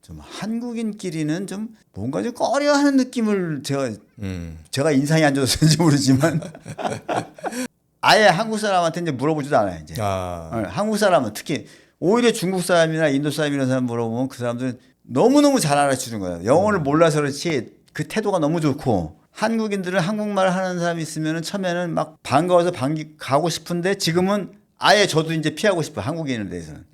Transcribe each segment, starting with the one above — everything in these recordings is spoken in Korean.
좀 한국인끼리는 좀 뭔가 좀 꺼려하는 느낌을 제가 인상이 안 좋았는지 모르지만 아예 한국 사람한테 이제 물어보지도 않아요. 이제 한국 사람은 특히 오히려 중국 사람이나 인도 사람 이런 사람 물어보면 그 사람들은 너무너무 잘 알아주는 거예요. 영어를 몰라서 그렇지 그 태도가 너무 좋고 한국인들은 한국말 하는 사람이 있으면 처음에는 막 반가워서 가고 싶은데 지금은 아예 저도 이제 피하고 싶어요. 한국인에 대해서는.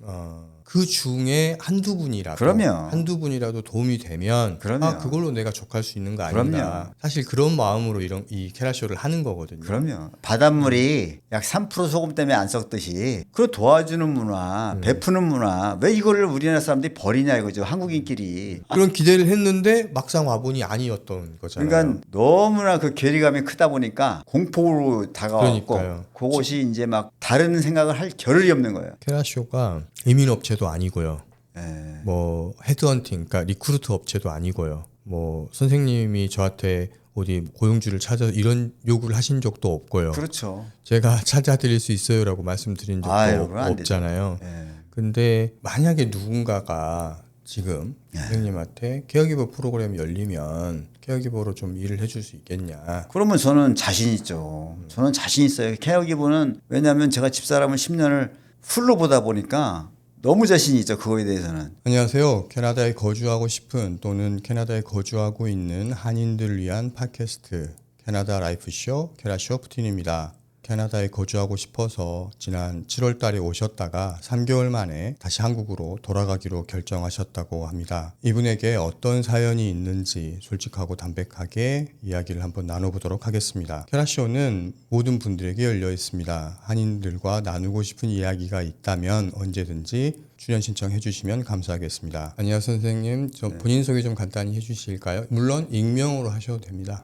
그 중에 한두 분이라도 그럼요. 한두 분이라도 도움이 되면 그럼요. 그걸로 내가 족할 수 있는 거 아닌가. 그럼요. 사실 그런 마음으로 이 캐라쇼를 하는 거거든요. 그럼요. 바닷물이 약 3% 소금 때문에 안 썩듯이 그 도와주는 문화, 베푸는 문화 왜 이거를 우리나라 사람들이 버리냐 이거죠. 한국인끼리. 그런 기대를 했는데 막상 와보니 아니었던 거잖아요. 그러니까 너무나 그 괴리감이 크다 보니까 공포로 다가왔고 그러니까요. 그것이 이제 막 다른 생각을 할 겨를이 없는 거예요. 캐라쇼가 이민업체도 아니고요. 예. 뭐 헤드헌팅, 그러니까 리크루트 업체도 아니고요. 뭐 선생님이 저한테 어디 고용주를 찾아 이런 요구를 하신 적도 없고요. 그렇죠. 제가 찾아드릴 수 있어요라고 말씀드린 적도 그건 안 되죠. 없잖아요. 예. 근데 만약에 누군가가 지금 선생님한테 케어기버 프로그램이 열리면 케어기버로 좀 일을 해줄 수 있겠냐. 그러면 저는 자신 있죠. 저는 자신 있어요. 케어기버는 왜냐하면 제가 집사람을 10년을 풀로 보다 보니까 너무 자신이 있죠. 그거에 대해서는. 안녕하세요. 캐나다에 거주하고 싶은 또는 캐나다에 거주하고 있는 한인들을 위한 팟캐스트 캐나다 라이프쇼 캐라쇼 푸틴입니다. 캐나다에 거주하고 싶어서 지난 7월 달에 오셨다가 3개월 만에 다시 한국으로 돌아가기로 결정하셨다고 합니다. 이분에게 어떤 사연이 있는지 솔직하고 담백하게 이야기를 한번 나눠보도록 하겠습니다. 캐라쇼는 모든 분들에게 열려 있습니다. 한인들과 나누고 싶은 이야기가 있다면 언제든지 출연 신청해 주시면 감사하겠습니다. 안녕하세요 선생님. 본인 소개 좀 간단히 해 주실까요? 물론 익명으로 하셔도 됩니다.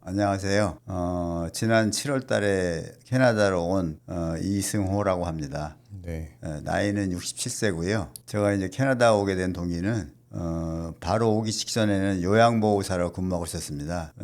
안녕하세요. 지난 7월 달에 캐나다로 온 이승호라고 합니다. 네. 나이는 67세고요. 제가 이제 캐나다 오게 된 동기는 바로 오기 직전에는 요양보호사로 근무하고 있었습니다.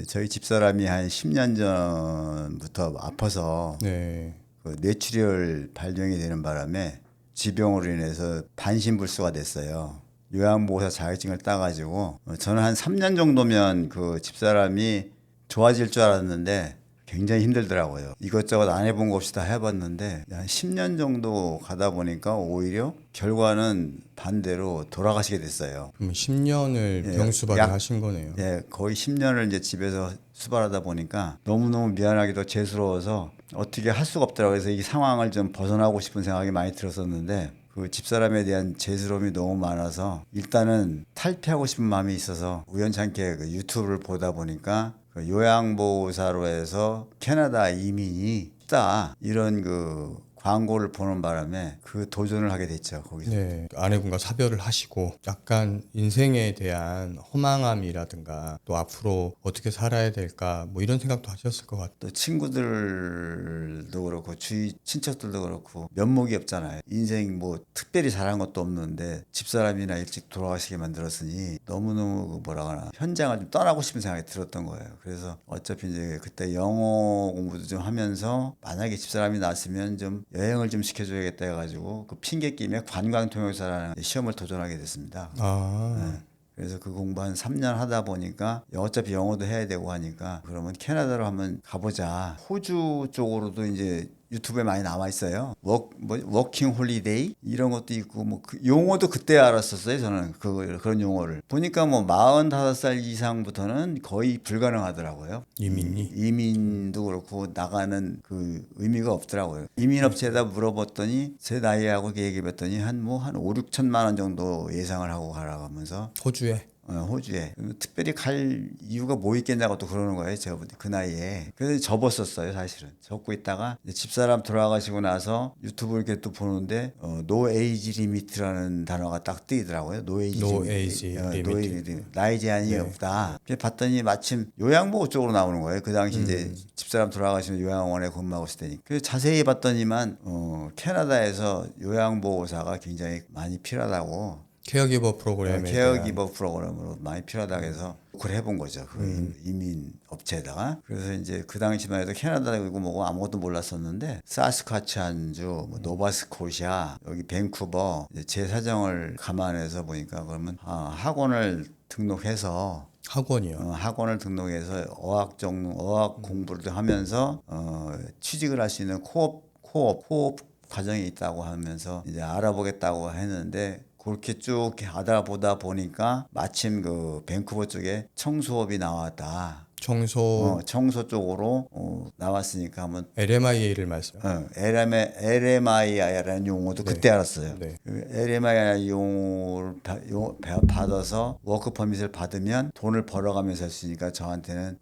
저희 집사람이 한 10년 전부터 아파서 네. 그 뇌출혈 발병이 되는 바람에 지병으로 인해서 반신불수가 됐어요. 요양보호사 자격증을 따가지고 저는 한 3년 정도면 그 집사람이 좋아질 줄 알았는데 굉장히 힘들더라고요. 이것저것 안 해본 거 없이 다 해봤는데 한 10년 정도 가다 보니까 오히려 결과는 반대로 돌아가시게 됐어요. 그럼 10년을 병수발을 하신 거네요. 예, 거의 10년을 이제 집에서 수발하다 보니까 너무너무 미안하기도 죄스러워서 어떻게 할 수가 없더라고요. 그래서 이 상황을 좀 벗어나고 싶은 생각이 많이 들었었는데 그 집사람에 대한 죄스러움이 너무 많아서 일단은 탈피하고 싶은 마음이 있어서 우연찮게 그 유튜브를 보다 보니까 그 요양보호사로 해서 캐나다 이민이 있다 이런 그 광고를 보는 바람에 그 도전을 하게 됐죠. 거기서. 네, 아내분과 사별을 하시고 약간 인생에 대한 허망함이라든가 또 앞으로 어떻게 살아야 될까 뭐 이런 생각도 하셨을 것 같아요. 또 친구들도 그렇고 주위 친척들도 그렇고 면목이 없잖아요. 인생 뭐 특별히 잘한 것도 없는데 집사람이나 일찍 돌아가시게 만들었으니 너무너무 그 뭐라 하나 현장을 좀 떠나고 싶은 생각이 들었던 거예요. 그래서 어차피 이제 그때 영어 공부도 좀 하면서 만약에 집사람이 났으면 좀 여행을 좀 시켜줘야겠다 해가지고 그 핑계 끼며 관광통역사라는 시험을 도전하게 됐습니다. 네. 그래서 그 공부 한 3년 하다 보니까 어차피 영어도 해야 되고 하니까 그러면 캐나다로 한번 가보자. 호주 쪽으로도 이제 유튜브에 많이 나와 있어요. 워킹 홀리데이 이런 것도 있고 뭐 그 용어도 그때 알았었어요. 저는 그런 용어를 보니까 뭐 45살 이상부터는 거의 불가능하더라고요. 이민도 그렇고 나가는 그 의미가 없더라고요. 이민업체에다 물어봤더니 제 나이하고 얘기해봤더니 한 5, 6천만 원 정도 예상을 하고 가라고 하면서 호주에. 호주에 특별히 갈 이유가 뭐 있겠냐고 또 그러는 거예요. 제가 그 나이에. 그래서 접었었어요. 사실은 접고 있다가 집사람 돌아가시고 나서 유튜브 이렇게 또 보는데 노 에이지 리미트라는 단어가 딱 뜨이더라고요. 노 에이지 리미트. 나이 제한이 없다. 봤더니 마침 요양보호 쪽으로 나오는 거예요. 그 당시 이제 집사람 돌아가시면 요양원에 근무하고 있을 때니까. 그래서 자세히 봤더니만 캐나다에서 요양보호사가 굉장히 많이 필요하다고. 케어기버 프로그램에 케어기버 프로그램으로 많이 필요하다고 해서 그걸 해본 거죠. 그 이민 업체에다가. 그래서 이제 그 당시만 해도 캐나다고 뭐고 아무것도 몰랐었는데 사스카츄안주, 뭐 노바스코샤, 여기 밴쿠버 이제 제 사정을 감안해서 보니까 그러면 학원을 등록해서 학원이요. 학원을 등록해서 어학 공부를 하면서 취직을 할 수 있는 코업 과정이 있다고 하면서 이제 알아보겠다고 했는데 그렇게 쭉 알아보다 보니까 마침 그 밴쿠버 쪽에 청소업이 나왔다. 청소 청소 쪽으로 나왔으니까 한번 LMIA를 말씀. LMI라는 용어도 그때 알았어요. 네. 그 LMI 용어를 받아서 워크 퍼밋을 받으면 돈을 벌어가면서 할 수 있으니까 저한테는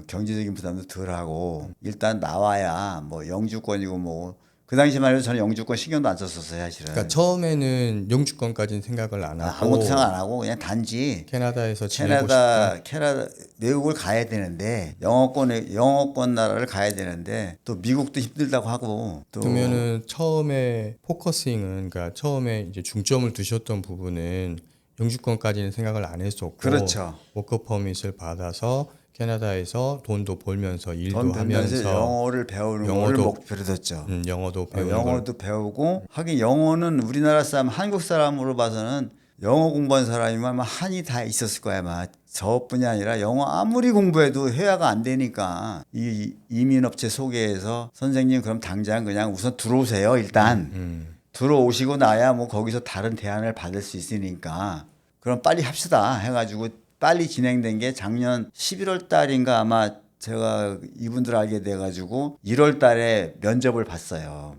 경제적인 부담도 덜하고 일단 나와야 뭐 영주권이고 뭐 그 당시만 해도 저는 영주권 신경도 안 썼었어요 사실은. 그러니까 처음에는 영주권까지는 생각을 안 하고 아무것도 생각 안 하고 그냥 단지 캐나다에서 지내고 싶다. 캐나다 외국을 가야 되는데 영어권 나라를 가야 되는데 또 미국도 힘들다고 하고 또 그러면은 처음에 포커싱은 그러니까 처음에 이제 중점을 두셨던 부분은 영주권까지는 생각을 안 했었고 그렇죠. 워크 퍼밋을 받아서 캐나다에서 돈도 벌면서 일도 돈 벌면서 하면서 영어를 배우는 거를 목표로 뒀죠. 영어도 배우는 영어도 배우고 하긴 영어는 우리나라 사람 한국 사람으로 봐서는 영어 공부한 사람이면 아마 한이 다 있었을 거야 아마. 저뿐이 아니라 영어 아무리 공부해도 회화가 안 되니까 이 이민업체 소개해서 선생님 그럼 당장 그냥 우선 들어오세요 일단 들어오시고 나야 뭐 거기서 다른 대안을 받을 수 있으니까 그럼 빨리 합시다 해가지고 빨리 진행된 게 작년 11월 달인가 아마 제가 이분들 알게 돼가지고 1월 달에 면접을 봤어요.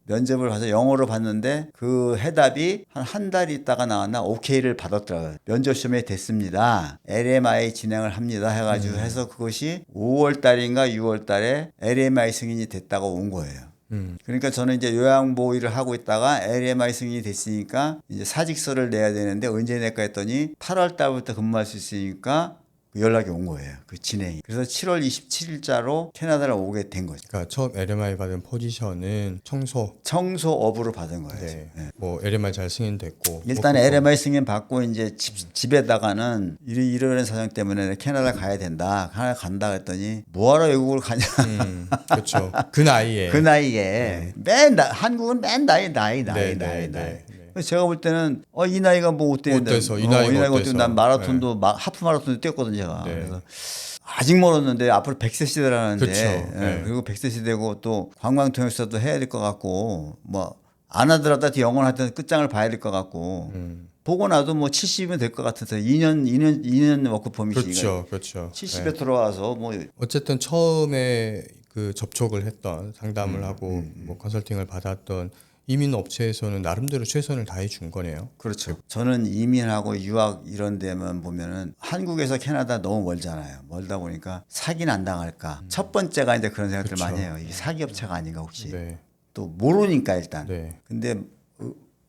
면접을 봐서 영어로 봤는데 그 해답이 한 달 있다가 나왔나 오케이를 받았더라고요. 면접 시험에 됐습니다. LMI 진행을 합니다 해가지고 해서 그것이 5월 달인가 6월 달에 LMI 승인이 됐다고 온 거예요. 그러니까 저는 이제 요양보호 일을 하고 있다가 LMI 승인이 됐으니까 이제 사직서를 내야 되는데 언제 낼까 했더니 8월 달부터 근무할 수 있으니까 연락이 온 거예요. 그 진행이. 그래서 7월 27일자로 캐나다를 오게 된 거죠. 그러니까 처음 LMI 받은 포지션은 청소업으로 받은 거예요. 네. 네. 뭐 LMI 잘 승인됐고 일단 LMI 승인 받고 이제 집에다가는 이런 사정 때문에 캐나다 가야 된다. 캐나다 간다 했더니 뭐하러 외국을 가냐. 그렇죠. 그 나이에 그 나이에 한국은 맨 나이. 제가 볼 때는 이 나이가 뭐 어때서 이 나이가 어때서 난 마라톤도 하프 마라톤도 뛰었거든요 제가. 그래서 아직 멀었는데 앞으로 100세 시대라는데 그렇죠. 그리고 100세 시대고 또 관광 통역사도 해야 될 것 같고 뭐 안 하더라도 영어는 하여튼 끝장을 봐야 될 것 같고 보고 나도 뭐 70이면 될 것 같아서 2년 워크 퍼밋이니까 그렇죠. 70에 들어와서 뭐 어쨌든 처음에 그 접촉을 했던 상담을 하고 뭐 컨설팅을 받았던 이민 업체에서는 나름대로 최선을 다해 준 거네요. 그렇죠. 저는 이민하고 유학 이런 데만 보면은 한국에서 캐나다 너무 멀잖아요. 멀다 보니까 사기는 안 당할까. 첫 번째가 이제 그런 생각들 많이 해요. 이게 사기 업체가 아닌가 혹시. 네. 또 모르니까 일단. 네. 근데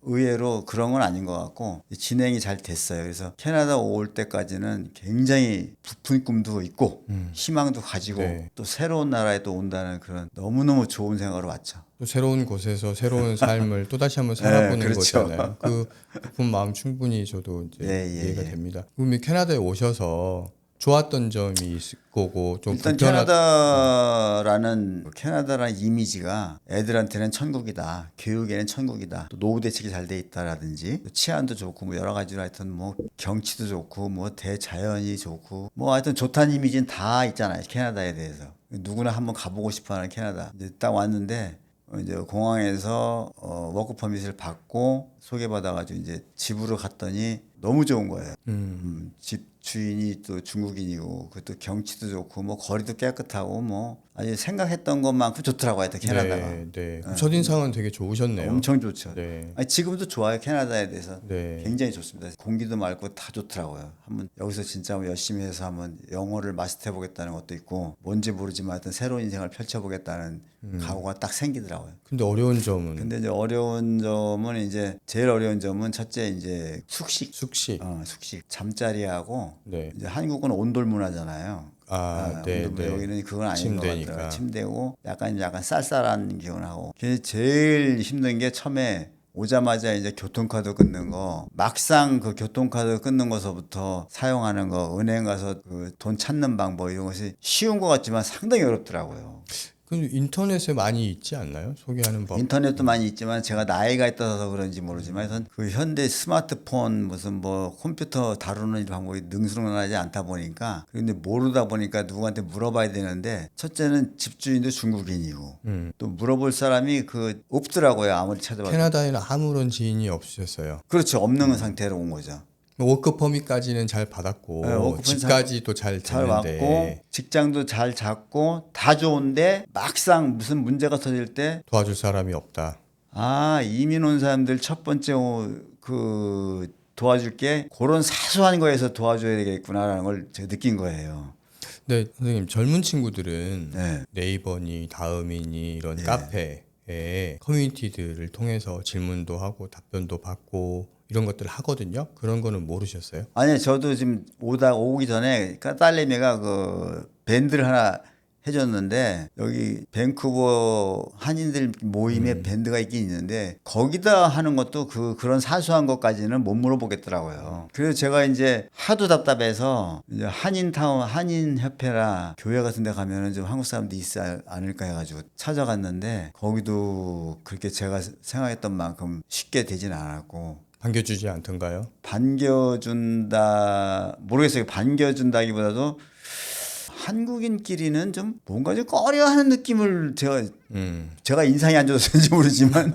의외로 그런 건 아닌 것 같고 진행이 잘 됐어요. 그래서 캐나다 올 때까지는 굉장히 부푼 꿈도 있고 희망도 가지고 또 새로운 나라에 또 온다는 그런 너무너무 좋은 생각으로 왔죠. 또 새로운 곳에서 새로운 삶을 또 다시 한번 살아보는 그렇죠. 거잖아요. 그 부푼 마음 충분히 저도 이제 이해가 됩니다. 그럼 캐나다에 오셔서 좋았던 점이 있을 거고 좀 일단 캐나다라는 이미지가 애들한테는 천국이다. 교육에는 천국이다. 또 노후 대책이 잘 돼 있다라든지 또 치안도 좋고 뭐 여러 가지로 하여튼 뭐 경치도 좋고 뭐 대자연이 좋고 뭐 하여튼 좋다는 이미지는 다 있잖아요. 캐나다에 대해서. 누구나 한번 가보고 싶어하는 캐나다. 이제 딱 왔는데 이제 공항에서 워크 퍼밋을 받고 소개받아가지고 이제 집으로 갔더니 너무 좋은 거예요. 집 주인이 또 중국인이고 그것도 경치도 좋고 뭐 거리도 깨끗하고 뭐 아니 생각했던 것만큼 좋더라고요. 하여튼 캐나다가. 네. 첫인상은 되게 좋으셨네요. 엄청 좋죠. 네. 아니, 지금도 좋아요. 캐나다에 대해서. 네. 굉장히 좋습니다. 공기도 맑고 다 좋더라고요. 한번 여기서 진짜 열심히 해서 한번 영어를 마스터해 보겠다는 것도 있고 뭔지 모르지만 하여튼 새로운 인생을 펼쳐보겠다는 각오가 딱 생기더라고요. 근데 어려운 점은? 근데 이제 어려운 점은 이제 제일 어려운 점은 첫째 이제 숙식. 숙식. 잠자리하고 네. 이제 한국은 온돌 문화잖아요. 네. 여기는 그건 아닌 침대니까. 것 같더라고요. 침대고 약간 쌀쌀한 기운하고. 제일 힘든 게 처음에 오자마자 이제 교통카드 끊는 거, 막상 그 교통카드 끊는 거서부터 사용하는 거, 은행 가서 그 돈 찾는 방법 이런 것이 쉬운 것 같지만 상당히 어렵더라고요. 그 인터넷에 많이 있지 않나요? 소개하는 법. 인터넷도 많이 있지만 제가 나이가 있어서 그런지 모르지만 우선 그 현대 스마트폰 무슨 뭐 컴퓨터 다루는 방법이 능숙하지 않다 보니까 그런데 모르다 보니까 누구한테 물어봐야 되는데 첫째는 집주인도 중국인이고 또 물어볼 사람이 그 없더라고요. 아무리 찾아봐도. 캐나다에는 아무런 지인이 없으셨어요. 그렇죠. 없는 상태로 온 거죠. 워크 퍼밋까지는 잘 받았고 네, 워크 퍼밋 집까지도 잘 잘 됐는데 왔고 직장도 잘 잡고 다 좋은데 막상 무슨 문제가 터질 때 도와줄 사람이 없다. 이민 온 사람들 첫 번째 그 도와줄게 그런 사소한 거에서 도와줘야 되겠구나라는 걸 제가 느낀 거예요. 근데 선생님 젊은 친구들은 네. 네이버니 다음이니 이런 카페에 커뮤니티들을 통해서 질문도 하고 답변도 받고 이런 것들을 하거든요. 그런 거는 모르셨어요? 아니 저도 지금 오기 전에 딸내미가 그 밴드를 하나 해줬는데 여기 밴쿠버 한인들 모임에 밴드가 있긴 있는데 거기다 하는 것도 그런 사소한 것까지는 못 물어보겠더라고요. 그래서 제가 이제 하도 답답해서 이제 한인타운 한인협회라 교회 같은 데 가면은 좀 한국 사람들이 있지 않을까 해가지고 찾아갔는데 거기도 그렇게 제가 생각했던 만큼 쉽게 되진 않았고 반겨주지 않던가요? 반겨준다 모르겠어요. 반겨준다기보다도 한국인끼리는 좀 뭔가 좀 꺼려하는 느낌을 제가 인상이 안 좋았는지 모르지만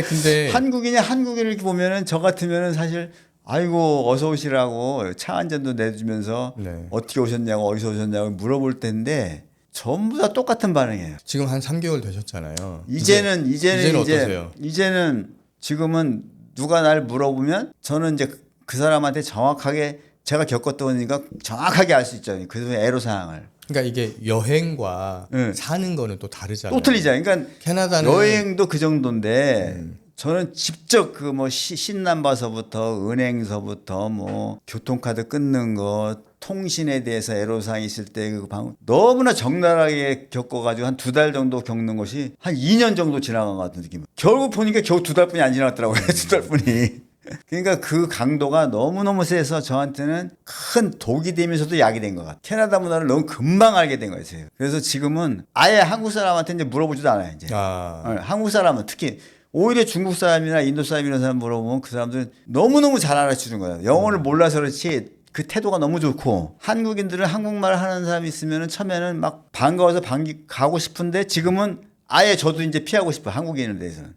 근데 한국인이 한국인을 이렇게 보면은 저 같으면은 사실 아이고 어서 오시라고 차 한 잔도 내주면서 네. 어떻게 오셨냐고 어디서 오셨냐고 물어볼 텐데 전부 다 똑같은 반응이에요. 지금 한 3개월 되셨잖아요. 이제는 어떠세요? 이제는 지금은 누가 날 물어보면 저는 이제 그 사람한테 정확하게 제가 겪었던 거니까 정확하게 알 수 있죠. 그 애로사항을. 그러니까 이게 여행과 네. 사는 거는 또 다르잖아요. 또 틀리죠. 그러니까 캐나다는 여행도 그 정도인데 저는 직접 그 뭐 신남바서부터 은행서부터 뭐 교통카드 끊는 거 통신에 대해서 애로사항이 있을 때 그 너무나 적나라하게 겪어가지고 한 2달 정도 겪는 것이 한 2년 정도 지나간 것 같은 느낌. 결국 보니까 겨우 2달뿐이 안 지났더라고요. 2달뿐이. 그러니까 그 강도가 너무너무 세서 저한테는 큰 독이 되면서도 약이 된 것 같아요. 캐나다 문화를 너무 금방 알게 된 거예요. 그래서 지금은 아예 한국 사람한테 이제 물어보지도 않아요. 이제. 한국 사람은 특히 오히려 중국 사람이나 인도 사람 이런 사람 물어보면 그 사람들은 너무너무 잘 알아주는 거예요. 영어를 몰라서 그렇지 그 태도가 너무 좋고 한국인들은 한국말 하는 사람이 있으면 처음에는 막 반가워서 가고 싶은데 지금은 아예 저도 이제 피하고 싶어요. 한국인에 대해서는.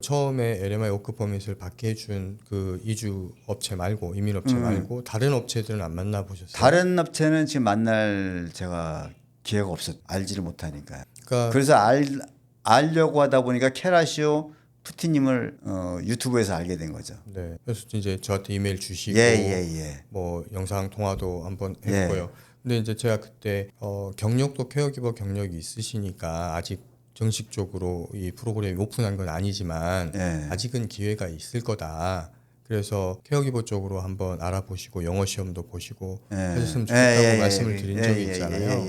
처음에 LMI 워크 퍼밋을 받게 해준 그 이주 업체 말고 이민 업체 말고 다른 업체들은 안 만나 보셨어요? 다른 업체는 지금 만날 제가 기회가 없었 알지를 못하니까요. 그러니까 그래서 알려고 하다 보니까 케라시오 푸티님을 유튜브에서 알게 된 거죠. 네. 그래서 이제 저한테 이메일 주시고 예. 뭐 영상 통화도 한번 예. 했고요. 근데 이제 제가 그때 경력도 케어기버 경력이 있으시니까 아직 정식적으로 이 프로그램이 오픈한 건 아니지만 예. 아직은 기회가 있을 거다. 그래서 케어기버 쪽으로 한번 알아보시고 영어 시험도 보시고 하셨으면 좋겠다고 말씀을 드린 적이 있잖아요.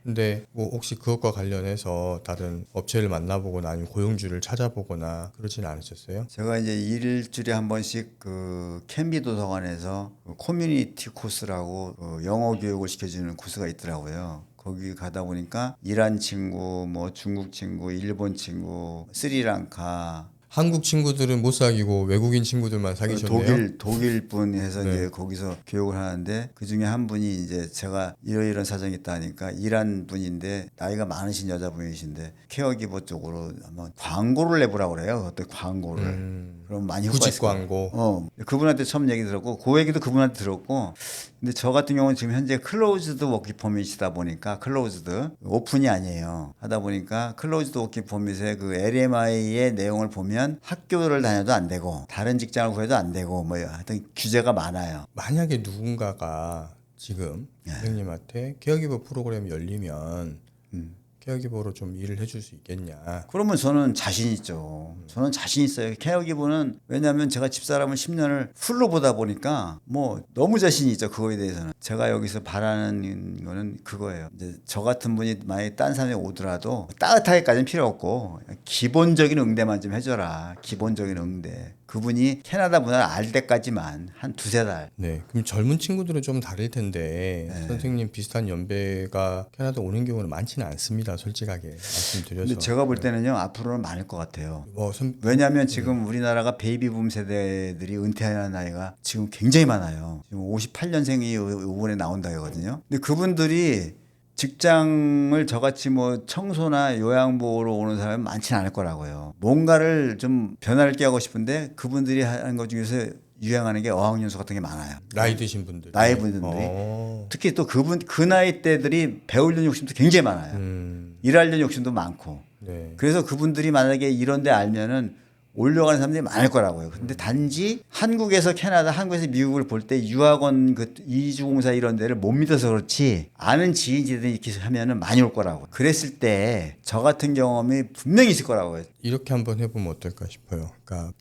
근데 뭐 혹시 그것과 관련해서 다른 업체를 만나보거나 아니면 고용주를 찾아보거나 그러진 않으셨어요? 제가 이제 일주일에 한 번씩 그 캔비 도서관에서 그 커뮤니티 코스라고 그 영어 교육을 시켜주는 코스가 있더라고요. 거기 가다 보니까 이란 친구, 뭐 중국 친구, 일본 친구, 스리랑카 한국 친구들은 못 사귀고 외국인 친구들만 사귀셨네요. 독일 분 해서 네. 이제 거기서 교육을 하는데 그 중에 한 분이 이제 제가 이런 사정이 있다 하니까 이란 분인데 나이가 많으신 여자분이신데 케어기버 쪽으로 한번 광고를 내보라고 그래요. 그때 광고를. 그럼 많이 효과가 구직 있을 거예요. 광고. 그분한테 처음 얘기 들었고 그 얘기도 그분한테 들었고 근데 저 같은 경우는 지금 현재 클로즈드 워킹 퍼밋이다 보니까 클로즈드 오픈이 아니에요. 하다 보니까 클로즈드 워킹 퍼밋의 그 LMI의 내용을 보면 학교를 다녀도 안 되고 다른 직장을 구해도 안 되고 뭐 하여튼 규제가 많아요. 만약에 누군가가 지금 선생님한테 케어기버 프로그램이 열리면 케어기버로 좀 일을 해줄 수 있겠냐. 그러면 저는 자신 있죠. 저는 자신 있어요. 케어기버는 왜냐하면 제가 집사람을 10년을 풀로 보다 보니까 뭐 너무 자신이 있죠. 그거에 대해서는. 제가 여기서 바라는 거는 그거예요. 이제 저 같은 분이 만약에 딴 사람이 오더라도 따뜻하게까지는 필요 없고 기본적인 응대만 좀 해줘라. 기본적인 응대. 그분이 캐나다 문화를 알 때까지만 한 두세 달. 네, 그럼 젊은 친구들은 좀 다를 텐데 선생님 비슷한 연배가 캐나다 오는 경우는 많지는 않습니다. 솔직하게 말씀드려서. 근데 제가 볼 때는요 앞으로는 많을 것 같아요. 뭐 왜냐하면 지금 우리나라가 베이비붐 세대들이 은퇴하는 나이가 지금 굉장히 많아요. 지금 58년생이 이번에 나온다 하거든요. 근데 그분들이 직장을 저같이 뭐 청소나 요양보호로 오는 사람은 많지는 않을 거라고요. 뭔가를 좀 변화를 꾀하고 싶은데 그분들이 하는 것 중에서 유행하는 게 어학연수 같은 게 많아요. 나이 드신 분들. 나이 분들이 특히 또 그 나이 때들이 배우려는 욕심도 굉장히 많아요. 일하려는 욕심도 많고. 네. 그래서 그분들이 만약에 이런 데 알면은 올려가는 사람들이 많을 거라고요. 근데 단지 한국에서 캐나다, 한국에서 미국을 볼 때 유학원 그 이주공사 이런 데를 못 믿어서 그렇지 아는 지인들이 이렇게 하면은 많이 올 거라고요. 그랬을 때 저 같은 경험이 분명히 있을 거라고요. 이렇게 한번 해보면 어떨까 싶어요. 그러니까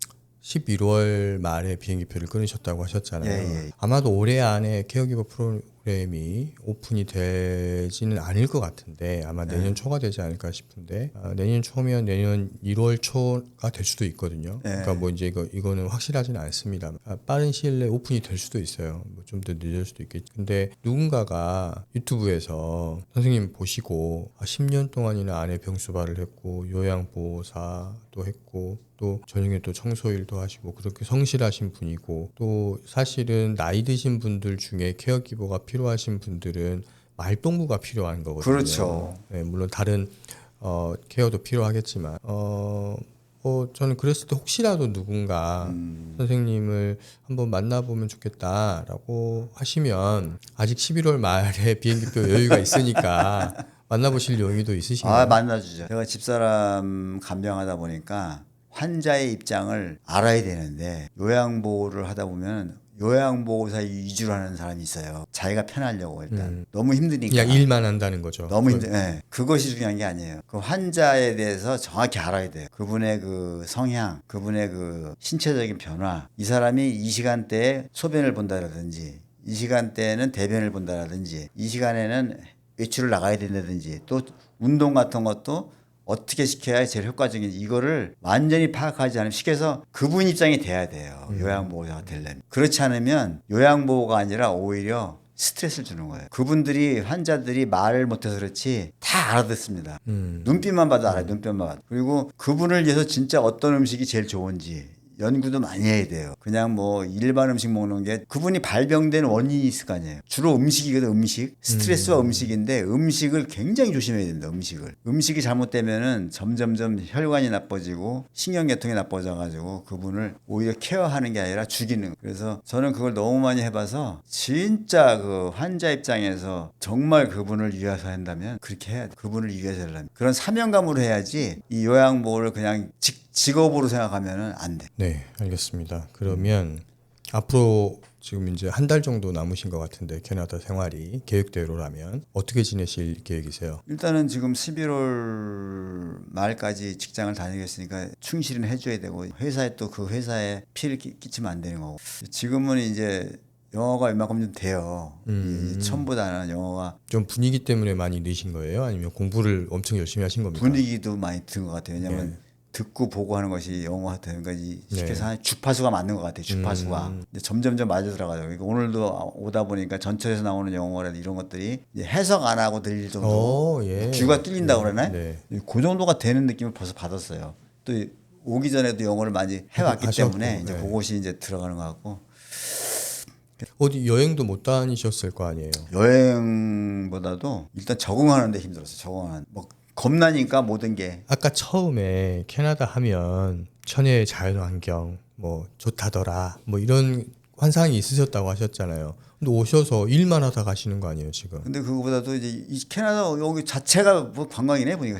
11월 말에 비행기표를 끊으셨다고 하셨잖아요. 예. 아마도 올해 안에 케어기버 프로그램이 오픈이 되지는 않을 것 같은데 아마 내년 초가 되지 않을까 싶은데 내년 초면 내년 1월 초가 될 수도 있거든요. 그러니까 뭐 이제 이거는 확실하지는 않습니다. 빠른 시일 내에 오픈이 될 수도 있어요. 뭐 좀 더 늦을 수도 있겠지. 근데 누군가가 유튜브에서 선생님 보시고 10년 동안이나 아내 병수발을 했고 요양보호사도 했고 또 저녁에 또 청소일도 하시고 그렇게 성실하신 분이고 또 사실은 나이 드신 분들 중에 케어기버가 필요하신 분들은 말동무가 필요한 거거든요. 그렇죠. 네, 물론 다른 케어도 필요하겠지만 저는 그랬을 때 혹시라도 누군가 선생님을 한번 만나보면 좋겠다라고 하시면 아직 11월 말에 비행기표 여유가 있으니까 만나보실 용의도 있으신가요? 만나주죠. 제가 집사람 간병하다 보니까 환자의 입장을 알아야 되는데 요양보호를 하다 보면 요양보호사 위주로 하는 사람이 있어요. 자기가 편하려고 일단 너무 힘드니까. 그냥 일만 한다는 거죠. 너무 그것이 중요한 게 아니에요. 그 환자에 대해서 정확히 알아야 돼요. 그분의 그 성향, 그분의 그 신체적인 변화, 이 사람이 이 시간대에 소변을 본다라든지, 이 시간대에는 대변을 본다라든지, 이 시간에는 외출을 나가야 된다든지, 또 운동 같은 것도 어떻게 시켜야 제일 효과적인지 이거를 완전히 파악하지 않으면 시켜서 그분 입장이 돼야 돼요. 요양보호사가 되려면. 그렇지 않으면 요양보호가 아니라 오히려 스트레스를 주는 거예요. 그분들이 환자들이 말을 못해서 그렇지 다 알아듣습니다. 눈빛만 봐도 알아요. 눈빛만 봐도. 그리고 그분을 위해서 진짜 어떤 음식이 제일 좋은지 연구도 많이 해야 돼요. 그냥 뭐 일반 음식 먹는 게 그분이 발병된 원인이 있을 거 아니에요. 주로 음식이거든. 음식. 스트레스와 음식인데 음식을 굉장히 조심해야 된다. 음식이 잘못되면은 점점점 혈관이 나빠지고 신경계통이 나빠져가지고 그분을 오히려 케어하는 게 아니라 죽이는. 그래서 저는 그걸 너무 많이 해봐서 진짜 그 환자 입장에서 정말 그분을 위해서 한다면 그렇게 해야 돼. 그분을 위해서 하려면 그런 사명감으로 해야지 이 요양보호를 그냥 직업으로 생각하면은 안 돼. 네, 알겠습니다. 그러면 앞으로 지금 이제 한 달 정도 남으신 것 같은데 캐나다 생활이 계획대로라면 어떻게 지내실 계획이세요? 일단은 지금 11월 말까지 직장을 다니겠으니까 충실은 해줘야 되고 회사에 또 그 회사에 피해를 끼치면 안 되는 거고 지금은 이제 영어가 웬만큼 좀 돼요. 처음보다는 영어가 좀 분위기 때문에 많이 느신 거예요? 아니면 공부를 엄청 열심히 하신 겁니까? 분위기도 많이 든 것 같아요. 왜냐하면 듣고 보고 하는 것이 영어가 되는 거지 시켜서 주파수가 맞는 것 같아요. 주파수가 근데 점점점 맞아 들어가요. 그러니까 오늘도 오다 보니까 전철에서 나오는 영어라든 이런 것들이 이제 해석 안 하고 들릴 정도 귀가 뚫린다고 그러나? 그 정도가 되는 느낌을 벌써 받았어요. 또 오기 전에도 영어를 많이 해왔기 때문에 이제 그것이 이제 들어가는 것 같고. 어디 여행도 못 다니셨을 거 아니에요? 여행보다도 일단 적응하는 데 힘들었어요. 뭐 겁나니까 모든 게. 아까 처음에 캐나다 하면 천혜의 자연환경 뭐 좋다더라 뭐 이런 환상이 있으셨다고 하셨잖아요. 근데 오셔서 일만 하다 가시는 거 아니에요 지금? 근데 그거보다도 이제 이 캐나다 여기 자체가 뭐 관광이네 보니까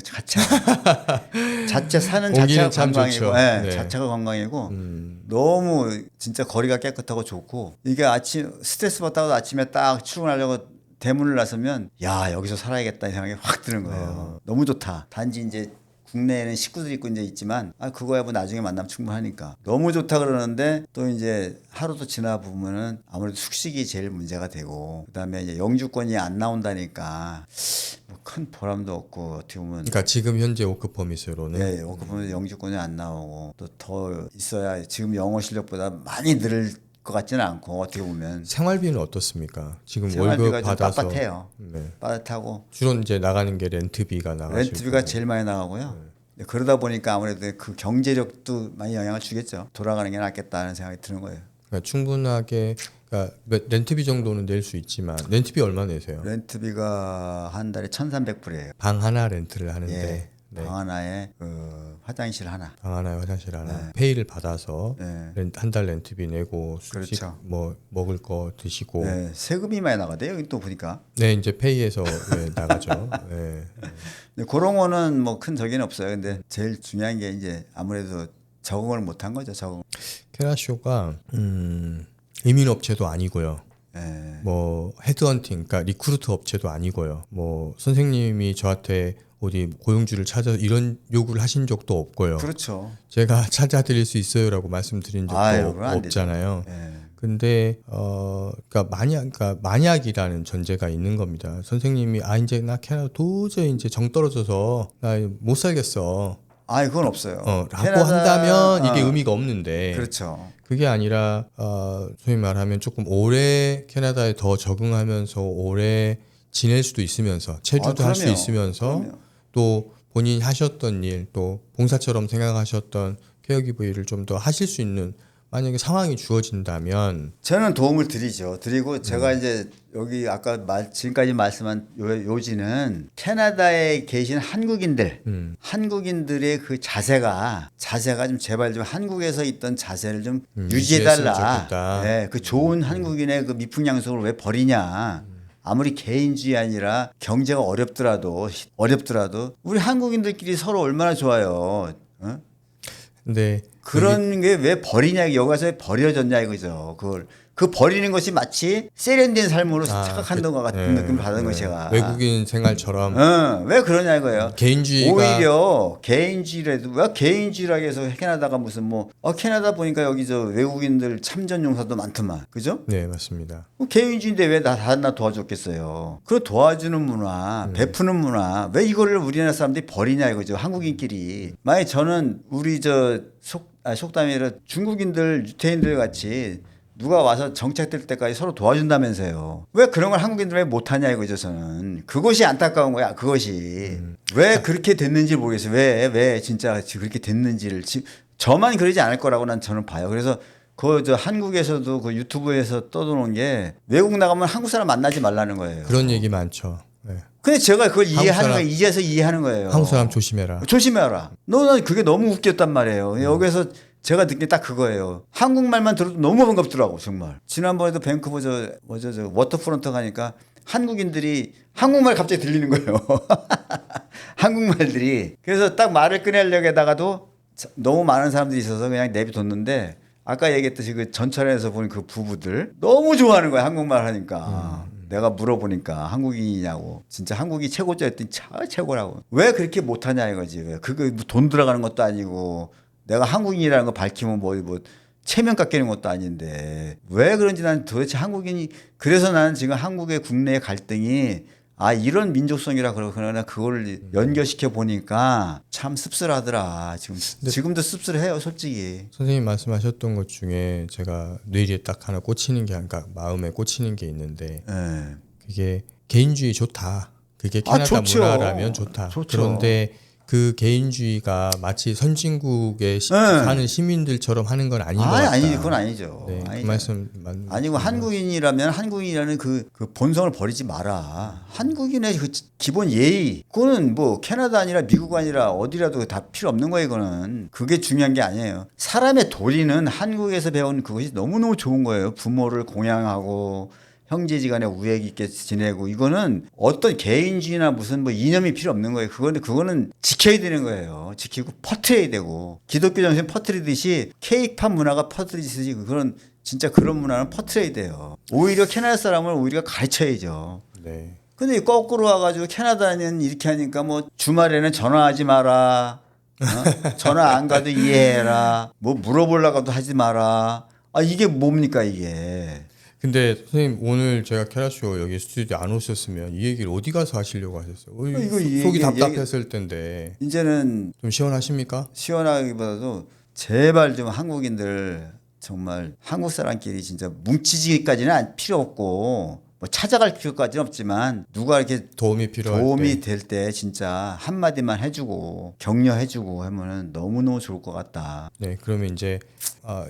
자체 사는 자체가 관광이고, 자체가 관광이고 너무 진짜 거리가 깨끗하고 좋고 이게 아침 스트레스 받다가도 아침에 딱 출근하려고 대문을 나서면 야 여기서 살아야겠다는 생각이 확 드는 거예요. 너무 좋다. 단지 이제 국내에는 식구들이 있고 이제 있지만 그거야 뭐 나중에 만나면 충분하니까 너무 좋다 그러는데 또 이제 하루도 지나 보면은 아무래도 숙식이 제일 문제가 되고 그다음에 이제 영주권이 안 나온다니까 뭐 큰 보람도 없고 어떻게 보면 그러니까 지금 현재 워크 퍼밋으로는 예, 워크 보면 영주권이 안 나오고 또 더 있어야 지금 영어 실력보다 많이 늘 것 같지는 않고 어떻게 보면 생활비는 어떻습니까? 지금 생활비가 월급 좀 받아서 빳빳해요. 네. 빠듯하고 주로 이제 나가는 게 렌트비가 나가시고 렌트비가 제일 많이 나가고요. 그러다 보니까 아무래도 그 경제력도 많이 영향을 주겠죠. 돌아가는 게 낫겠다는 생각이 드는 거예요. 그러니까 충분하게 그러니까 렌트비 정도는 낼 수 있지만 렌트비 얼마 내세요? 렌트비가 한 달에 1,300불이에요. 방 하나 렌트를 하는데 예. 네. 방 하나에 화장실 하나. 방 하나에 화장실 하나 페이를 받아서 네. 한 달 렌트비 내고 숙식 그렇죠. 뭐 먹을 거 드시고 네. 세금이 많이 나가대요. 여기 또 보니까. 네 이제 페이에서 나가죠. 네. 근데 그런 거는 뭐 큰 적이는 없어요. 근데 제일 중요한 게 이제 아무래도 적응을 못한 거죠. 적응. 캐라쇼가 이민 업체도 아니고요. 예. 뭐 헤드헌팅, 그러니까 리크루트 업체도 아니고요. 뭐 선생님이 저한테 어디 고용주를 찾아서 이런 요구를 하신 적도 없고요. 그렇죠. 제가 찾아드릴 수 있어요라고 말씀드린 적도 그건 안 되죠. 없잖아요. 예. 근데 그러니까 만약이라는 전제가 있는 겁니다. 선생님이 이제 나 캐나다 도저히 이제 정 떨어져서 나 못 살겠어. 그건 없어요. 라고 한다면 이게 의미가 없는데 그렇죠. 그게 아니라 소위 말하면 조금 오래 캐나다에 더 적응하면서 오래 지낼 수도 있으면서 체류도 할 수 그럼요. 있으면서 그럼요. 또 본인이 하셨던 일 또 봉사처럼 생각하셨던 케어기브 일을 좀 더 하실 수 있는 만약에 상황이 주어진다면 저는 도움을 드리죠. 드리고 제가 이제 여기 아까 지금까지 말씀한 요지는 캐나다에 계신 한국인들의 그 자세가 좀 제발 좀 한국에서 있던 자세를 좀 유지해달라. 유지했으면 좋겠다. 네, 그 좋은 한국인의 그 미풍양속을 왜 버리냐. 아무리 개인주의 아니라 경제가 어렵더라도 우리 한국인들끼리 서로 얼마나 좋아요. 어? 근데 그런 게 왜 버리냐, 여기 가서 왜 버려졌냐 이거죠. 그 버리는 것이 마치 세련된 삶으로 착각한다는 것 같은 느낌을 받은 거예요, 제가. 외국인 생활처럼 왜 그러냐 이거예요. 개인주의가 오히려 개인주의라도 왜 개인주의라고 해서 캐나다가 무슨 캐나다 보니까 여기 저 외국인들 참전 용사도 많더만, 그죠? 네 맞습니다. 개인주의인데 왜 나 도와줬겠어요. 그 도와주는 문화, 베푸는 문화, 왜 이거를 우리나라 사람들이 버리냐 이거죠. 한국인끼리. 만약에 저는 우리 속담이 아니라 중국인들, 유태인들 같이 누가 와서 정착될 때까지 서로 도와준다면서요. 왜 그런 걸 한국인들 왜 못하냐 이거죠, 저는. 그것이 안타까운 거야, 그것이. 왜 그렇게 됐는지 모르겠어요. 왜 진짜 그렇게 됐는지를. 저만 그러지 않을 거라고 저는 봐요. 그래서 한국에서도 그 유튜브에서 떠도는 게 외국 나가면 한국 사람 만나지 말라는 거예요. 그런 얘기 많죠. 네. 근데 제가 그걸 이해하는 사람- 거예요. 이제서 이해하는 거예요. 한국 사람 조심해라. 조심해라. 너는 그게 너무 웃겼단 말이에요. 여기서 제가 느낀 게 딱 그거예요. 한국말만 들어도 너무 반갑더라고, 정말. 지난번에도 밴쿠버 저 워터프론트 가니까 한국인들이 한국말 갑자기 들리는 거예요. 한국말들이. 그래서 딱 말을 꺼내려고 하다가도 너무 많은 사람들이 있어서 그냥 내비뒀는데 아까 얘기했듯이 그 전철에서 보는 그 부부들 너무 좋아하는 거야, 한국말 하니까. 내가 물어보니까 한국인이냐고. 진짜 한국이 최고죠 했더니 최고라고. 왜 그렇게 못하냐 이거지. 왜 그거 돈 들어가는 것도 아니고 내가 한국인이라는 거 밝히면 뭐 체면 깎이는 것도 아닌데 왜 그런지 난 도대체 한국인이. 그래서 나는 지금 한국의 국내 갈등이 이런 민족성이라 그러나 그걸 연결시켜 보니까 참 씁쓸하더라. 지금도 씁쓸해요, 솔직히. 선생님 말씀하셨던 것 중에 제가 뇌리에 딱 하나 꽂히는 게 그러니까 마음에 꽂히는 게 있는데 네. 그게 개인주의 좋다. 그게 캐나다 좋죠. 문화라면 좋다. 좋죠. 그런데 그 개인주의가 마치 선진국에 사는 시민들처럼 하는 건 아닌 것 같다. 그건 아니죠. 네, 그 아니죠. 말씀 아니고 한국인이라면 한국인이라는 그 본성을 버리지 마라. 한국인의 그 기본 예의. 그거는 뭐 캐나다 아니라 미국 아니라 어디라도 다 필요 없는 거예요. 이거는. 그게 중요한 게 아니에요. 사람의 도리는 한국에서 배운 그것이 너무너무 좋은 거예요. 부모를 공양하고 형제지간에 우애 있게 지내고. 이거는 어떤 개인주의나 무슨 이념이 필요 없는 거예요. 그거는 지켜야 되는 거예요. 지키고 퍼뜨려야 되고, 기독교 정신 퍼뜨리듯이 케이크팝 문화가 퍼뜨리듯이 그런 진짜 그런 문화는 퍼뜨려야 돼요. 오히려 캐나다 사람을 오히려 가르쳐야죠. 네. 근데 거꾸로 와가지고 캐나다는 이렇게 하니까 뭐 주말에는 전화하지 마라. 전화 안 가도 이해해라. 뭐 물어보려고도 하지 마라. 아 이게 뭡니까 이게. 근데 선생님 오늘 제가 캐라쇼 여기 스튜디오 안 오셨으면 이 얘기를 어디 가서 하시려고 하셨어요? 이거 속이 얘기- 답답했을 텐데 이제는 좀 시원하십니까? 시원하기보다도 제발 좀 한국인들 정말 한국 사람끼리 진짜 뭉치지기까지는 필요 없고 뭐 찾아갈 필요까지는 없지만 누가 이렇게 도움이 필요할 도움이 때. 될 때 진짜 한마디만 해주고 격려해주고 하면은 너무너무 좋을 것 같다. 네, 그러면 이제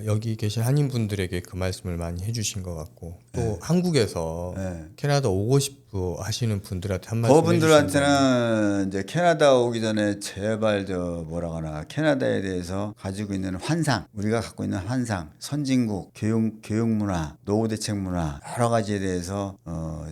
여기 계신 한인분들에게 그 말씀을 많이 해주신 것 같고 또 한국에서 네. 캐나다 오고 싶어 하시는 분들한테 한 말씀 해주시면 그분들한테는 이제 캐나다 오기 전에 제발 저 뭐라 하나 캐나다에 대해서 가지고 있는 환상, 우리가 갖고 있는 환상, 선진국, 교육 문화, 노후 대책 문화 여러 가지에 대해서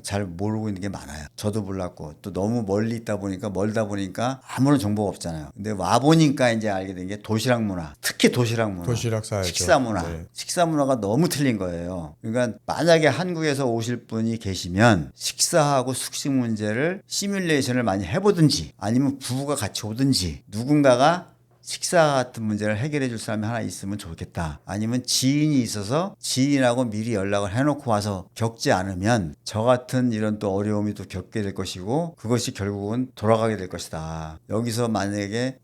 잘 모르고 있는 게 많아요. 저도 몰랐고 또 너무 멀리 있다 보니까 멀다 보니까 아무런 정보가 없잖아요. 근데 와 보니까 이제 알게 된 게 도시락 문화, 특히 도시락 문화, 도시락 싸야죠. 식사 문화, 네. 식사 문화가 너무 틀린 거예요. 그러니까 만약에 한국에서 오실 분이 계시면 식사하고 숙식 문제를 시뮬레이션을 많이 해보든지 아니면 부부가 같이 오든지 누군가가 식사 같은 문제를 해결해 줄 사람이 하나 있으면 좋겠다. 아니면 지인이 있어서 지인하고 미리 연락을 해놓고 와서 겪지 않으면 저 같은 이런 또 어려움이 또 겪게 될 것이고 그것이 결국은 돌아가게 될 것이다. 여기서 만약에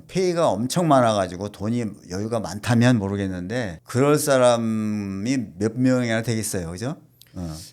페이가 엄청 많아가지고 돈이 여유가 많다면 모르겠는데 그럴 사람이 몇 명이나 되겠어요. 그죠?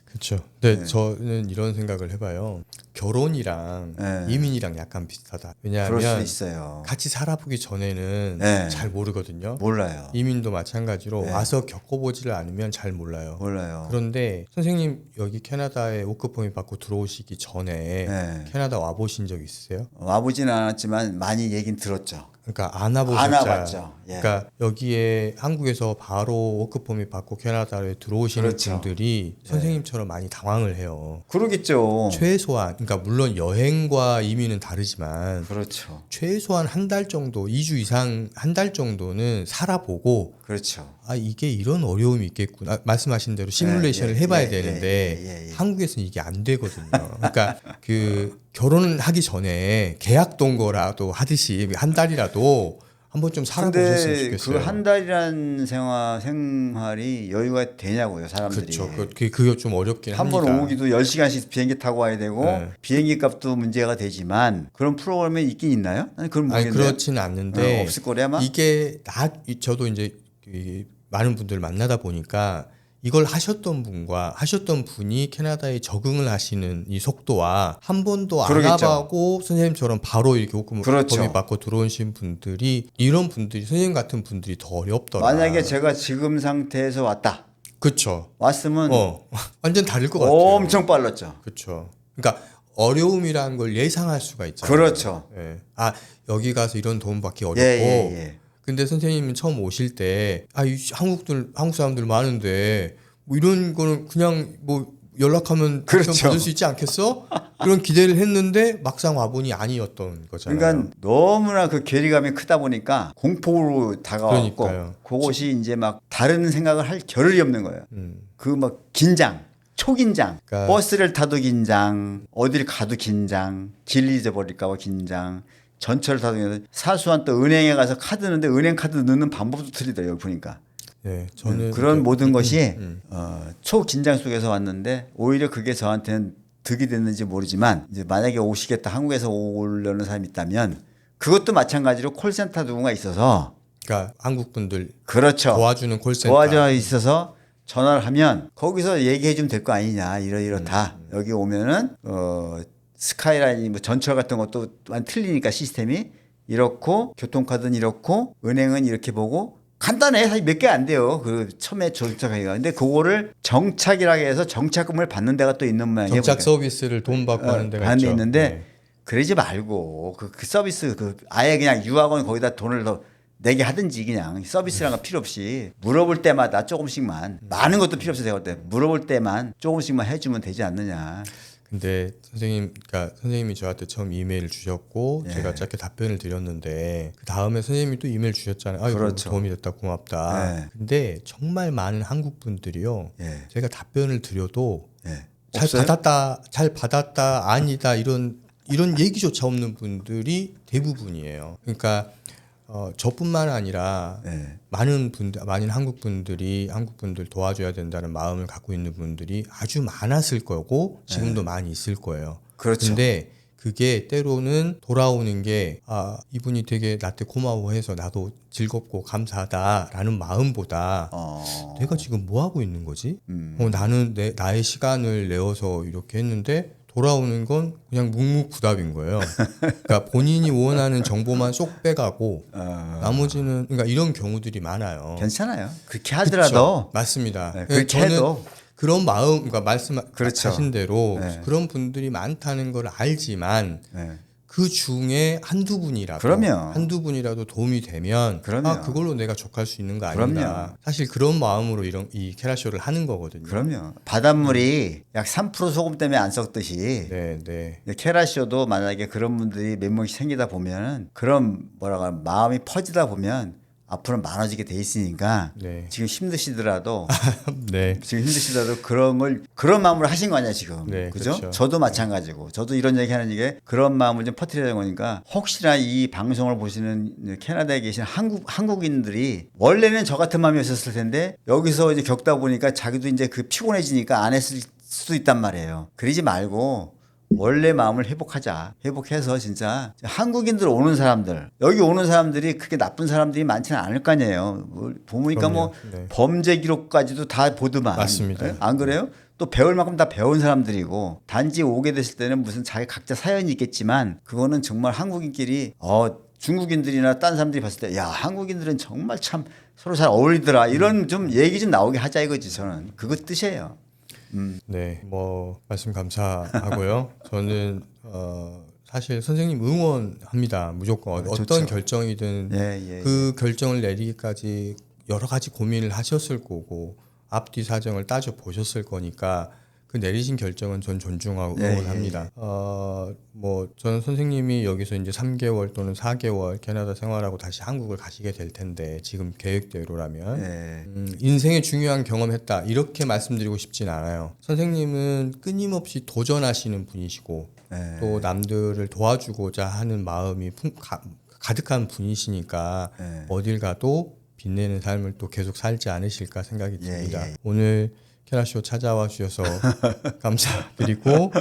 그렇죠. 근데 저는 이런 생각을 해봐요. 결혼이랑 네. 이민이랑 약간 비슷하다. 그럴 수 왜냐하면 있어요. 같이 살아보기 전에는 네. 잘 모르거든요. 몰라요. 이민도 마찬가지로 네. 와서 겪어보지를 않으면 잘 몰라요. 몰라요. 그런데 선생님 여기 캐나다에 워크퍼밋 받고 들어오시기 전에 네. 캐나다 와보신 적 있으세요? 와보지는 않았지만 많이 얘긴 들었죠. 그러니까 안 와보셨죠. 안 와봤죠. 예. 그러니까 여기에 한국에서 바로 워크퍼밋 받고 캐나다에 들어오시는 그렇죠. 분들이 선생님처럼 많이 당황을 해요. 그러겠죠. 최소한 그러니까 물론 여행과 이민은 다르지만 그렇죠. 최소한 한 달 정도, 2주 이상 한 달 정도는 살아보고 그렇죠. 아 이게 이런 어려움이 있겠구나 말씀하신 대로 시뮬레이션을 예, 해봐야 예, 되는데 예. 한국에서는 이게 안 되거든요. 그러니까 그 결혼을 하기 전에 계약 동거라도 하듯이 한 달이라도 한번 좀 살아보셨으면 근데 좋겠어요. 그 한 달이란 생활이 여유가 되냐고요, 사람들이. 그렇죠. 그게 좀 어렵긴 한 합니다. 번 오기도 10시간씩 비행기 타고 와야 되고 네. 비행기 값도 문제가 되지만 그런 프로그램이 있긴 있나요? 아니 그건 아니 모르겠네요. 그렇지는 않는데 없을 거래 아마. 이게 저도 이제 이 많은 분들 만나다 보니까 이걸 하셨던 분이 캐나다에 적응을 하시는 이 속도와 한 번도 안 그러겠죠. 와보고 선생님처럼 바로 이렇게 워크퍼밋 그렇죠. 받고 들어오신 분들이 이런 분들이 선생님 같은 분들이 더 어렵더라. 만약에 제가 지금 상태에서 왔다. 그쵸. 왔으면 완전 다를 것 같아요. 엄청 빨랐죠. 그렇죠. 그러니까 어려움이라는 걸 예상할 수가 있잖아요. 그렇죠. 예. 아 여기 가서 이런 도움 받기 어렵고. 예. 근데 선생님이 처음 오실 때, 한국 사람들 많은데, 뭐 이런 거는 그냥 뭐 연락하면 그렇죠. 답변 받을 수 있지 않겠어? 이런 기대를 했는데 막상 와보니 아니었던 거잖아요. 그러니까 너무나 그 괴리감이 크다 보니까 공포로 다가왔고 그러니까요. 그것이 이제 막 다른 생각을 할 겨를이 없는 거예요. 그 막 긴장, 초긴장, 그러니까- 버스를 타도 긴장, 어딜 가도 긴장, 길 잊어버릴까 봐 긴장, 전철을 타도 긴장, 사소한 또 은행에 가서 카드 넣는데 은행 카드 넣는 방법도 틀리다 여기 보니까. 네, 저는 그런 모든 것이 초긴장 속에서 왔는데 오히려 그게 저한테는 득이 됐는지 모르지만 이제 만약에 오시겠다 한국에서 오려는 사람이 있다면 그것도 마찬가지로 콜센터 누군가 있어서 그러니까 한국 분들 그렇죠. 도와주는 콜센터. 도와줘 있어서 전화를 하면 거기서 얘기해 주면 될 거 아니냐 이러이러다 여기 오면은 스카이라인 뭐 전철 같은 것도 완 틀리니까 시스템이 이렇고 교통카드는 이렇고 은행은 이렇게 보고 간단해. 사실 몇 개 안 돼요. 그 처음에 정착하기가. 근데 그거를 정착이라고 해서 정착금을 받는 데가 또 있는 모양이에요. 정착 서비스를 돈 받고 하는 데가 하는 데 있죠. 있는데 네. 그러지 말고 그 서비스 아예 그냥 유학원 거기다 돈을 더 내게 하든지 그냥 서비스라는 거 필요 없이 물어볼 때마다 조금씩만 많은 것도 필요 없어요. 제가 볼 때 물어볼 때만 조금씩만 해주면 되지 않느냐. 근데 선생님이 저한테 처음 이메일을 주셨고 예. 제가 짧게 답변을 드렸는데 그 다음에 선생님이 또 이메일 주셨잖아요. 아, 이거 그렇죠. 도움이 됐다 고맙다. 예. 근데 정말 많은 한국 분들이요. 예. 제가 답변을 드려도 예. 없어요? 잘 받았다, 아니다 이런 얘기조차 없는 분들이 대부분이에요. 그러니까 저뿐만 아니라 네. 많은 한국 분들 도와줘야 된다는 마음을 갖고 있는 분들이 아주 많았을 거고 지금도 많이 있을 거예요. 그렇죠. 근데 그게 때로는 돌아오는 게 이분이 되게 나한테 고마워해서 나도 즐겁고 감사하다라는 마음보다 내가 지금 뭐 하고 있는 거지? 나는 나의 시간을 내어서 이렇게 했는데 돌아오는 건 그냥 묵묵부답인 거예요. 그러니까 본인이 원하는 정보만 쏙 빼가고 나머지는 그러니까 이런 경우들이 많아요. 괜찮아요. 그렇게 하더라도 그쵸? 맞습니다. 네, 그렇게 저는 해도 그런 마음, 그러니까 그렇죠. 말씀하신 대로 네. 그런 분들이 많다는 걸 알지만 네. 그 중에 한두 분이라도 도움이 되면 그럼요. 그걸로 내가 족할 수 있는 거 아닌가. 그럼요. 사실 그런 마음으로 이 캐라쇼를 하는 거거든요. 그럼요. 바닷물이 약 3% 소금 때문에 안 썩듯이 네, 네. 캐라쇼도 만약에 그런 분들이 몇 명씩 생기다 보면은 그런 뭐라고 하나 마음이 퍼지다 보면 앞으로 많아지게 돼 있으니까 네. 지금 힘드시더라도 네. 그런 마음으로 하신 거 아니야 지금. 네, 그죠? 그렇죠. 저도 마찬가지고 저도 이런 얘기 하는 게 그런 마음을 좀 퍼뜨리는 거니까 혹시나 이 방송을 보시는 캐나다에 계신 한국인들이 원래는 저 같은 마음이었을 텐데 여기서 이제 겪다 보니까 자기도 이제 그 피곤해지니까 안 했을 수도 있단 말이에요. 그러지 말고 원래 마음을 회복하자. 회복해서 진짜 한국인들 오는 사람들 여기 오는 사람들이 그렇게 나쁜 사람들이 많지는 않을 거 아니에요. 보니까 뭐 네. 범죄 기록까지도 다 보더만. 맞습니다. 안 그래요? 또 배울 만큼 다 배운 사람들이고 단지 오게 됐을 때는 무슨 자기 각자 사연이 있겠지만 그거는 정말 한국인끼리 중국인들이나 딴 사람들이 봤을 때 야 한국인들은 정말 참 서로 잘 어울리더라 이런 좀 얘기 좀 나오게 하자 이거지 저는 그거 뜻이에요. 네, 뭐 말씀 감사하고요. 저는 사실 선생님 응원합니다. 무조건 어떤 좋죠. 결정이든 예. 그 결정을 내리기까지 여러 가지 고민을 하셨을 거고 앞뒤 사정을 따져 보셨을 거니까 그 내리신 결정은 전 존중하고 응원합니다. 뭐 저는 선생님이 여기서 이제 3개월 또는 4개월 캐나다 생활하고 다시 한국을 가시게 될 텐데 지금 계획대로라면 인생의 중요한 경험했다 이렇게 말씀드리고 싶진 않아요. 선생님은 끊임없이 도전하시는 분이시고 또 남들을 도와주고자 하는 마음이 가득한 분이시니까 어딜 가도 빛내는 삶을 또 계속 살지 않으실까 생각이 듭니다. 오늘 캐나쇼 찾아와 주셔서 감사드리고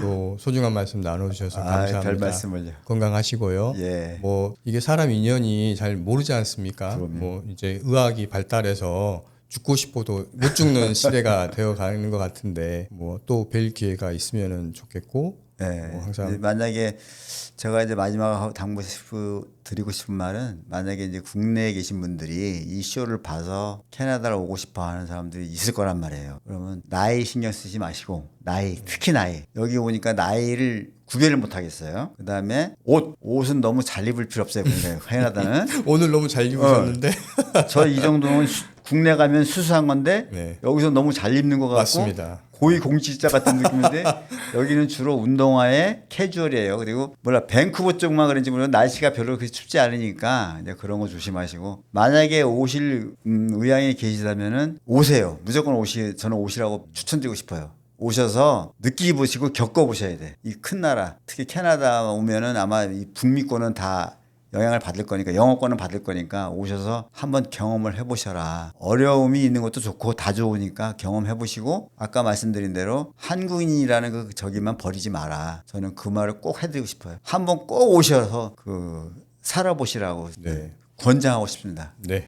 또 소중한 말씀 나눠주셔서 감사합니다. 별 말씀을요. 건강하시고요. 예. 뭐 이게 사람 인연이 잘 모르지 않습니까? 뭐 이제 의학이 발달해서 죽고 싶어도 못 죽는 시대가 되어가는 것 같은데 뭐 또 뵐 기회가 있으면은 좋겠고. 뭐 항상 만약에 제가 이제 마지막으로 드리고 싶은 말은 만약에 이제 국내에 계신 분들이 이 쇼를 봐서 캐나다를 오고 싶어 하는 사람들이 있을 거란 말이에요. 그러면 나이 신경 쓰지 마시고 특히 나이 여기 오니까 나이를 구별을 못 하겠어요. 그다음에 옷은 너무 잘 입을 필요 없어요. 캐나다는 오늘 너무 잘 입으셨는데 저 이 정도는 국내 가면 수수한 건데 네. 여기서 너무 잘 입는 것 같고 맞습니다. 고위 공직자 같은 느낌인데 여기는 주로 운동화에 캐주얼이에요. 그리고 밴쿠버 쪽만 그런지 모르겠는데 날씨가 별로 그렇게 춥지 않으니까 이제 그런 거 조심하시고 만약에 오실 의향이 계시다면은 오세요. 무조건 저는 오시라고 추천드리고 싶어요. 오셔서 느끼보시고 겪어보셔야 돼. 이 큰 나라 특히 캐나다 오면은 아마 이 북미권은 다 영향을 받을 거니까 영어권은 받을 거니까 오셔서 한번 경험을 해보셔라. 어려움이 있는 것도 좋고 다 좋으니까 경험해보시고 아까 말씀드린 대로 한국인이라는 그 저기만 버리지 마라. 저는 그 말을 꼭 해드리고 싶어요. 한번 꼭 오셔서 살아보시라고 권장하고 싶습니다. 네.